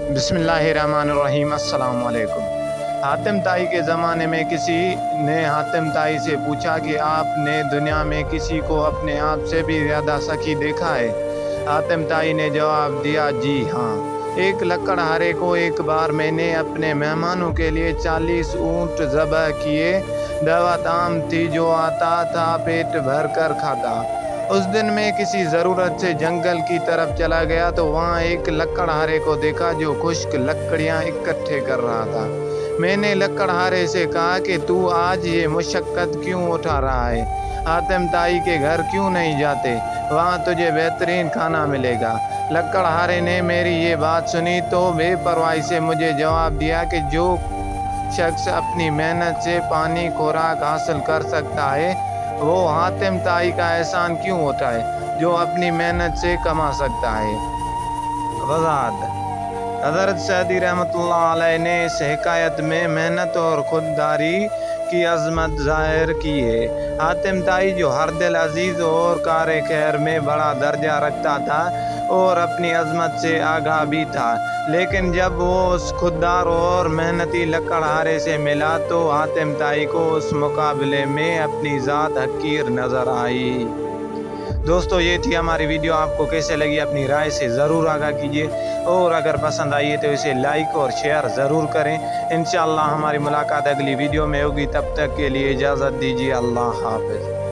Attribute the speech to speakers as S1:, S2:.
S1: بسم اللہ الرحمن الرحیم۔ السلام علیکم۔ حاتم طائی کے زمانے میں کسی نے حاتم طائی سے پوچھا کہ آپ نے دنیا میں کسی کو اپنے آپ سے بھی زیادہ سخی دیکھا ہے؟ حاتم طائی نے جواب دیا، جی ہاں۔ ایک لکڑہارے کو ایک بار میں نے اپنے مہمانوں کے لیے 40 اونٹ ذبح کیے۔ دعوت عام تھی، جو آتا تھا پیٹ بھر کر کھاتا۔ اس دن میں کسی ضرورت سے جنگل کی طرف چلا گیا تو وہاں ایک لکڑہارے کو دیکھا جو خشک لکڑیاں اکٹھے کر رہا تھا۔ میں نے لکڑہارے سے کہا کہ تو آج یہ مشقت کیوں اٹھا رہا ہے؟ حاتم طائی کے گھر کیوں نہیں جاتے؟ وہاں تجھے بہترین کھانا ملے گا۔ لکڑہارے نے میری یہ بات سنی تو بے پرواہی سے مجھے جواب دیا کہ جو شخص اپنی محنت سے پانی خوراک حاصل کر سکتا ہے وہ حاتم طائی کا احسان کیوں اٹھائے جو اپنی محنت سے کما سکتا ہے۔ وضاحت: حضرت سعدی رحمۃ اللہ علیہ نے اس حکایت میں محنت اور خودداری کی عظمت ظاہر کی ہے۔ حاتم طائی جو ہر دل عزیز اور کار خیر میں بڑا درجہ رکھتا تھا اور اپنی عظمت سے آگاہ بھی تھا، لیکن جب وہ اس خوددار اور محنتی لکڑہارے سے ملا تو حاتم طائی کو اس مقابلے میں اپنی ذات حقیر نظر آئی۔ دوستو، یہ تھی ہماری ویڈیو۔ آپ کو کیسے لگی اپنی رائے سے ضرور آگاہ کیجیے، اور اگر پسند آئی ہے تو اسے لائک اور شیئر ضرور کریں۔ انشاءاللہ ہماری ملاقات اگلی ویڈیو میں ہوگی، تب تک کے لیے اجازت دیجیے۔ اللہ حافظ۔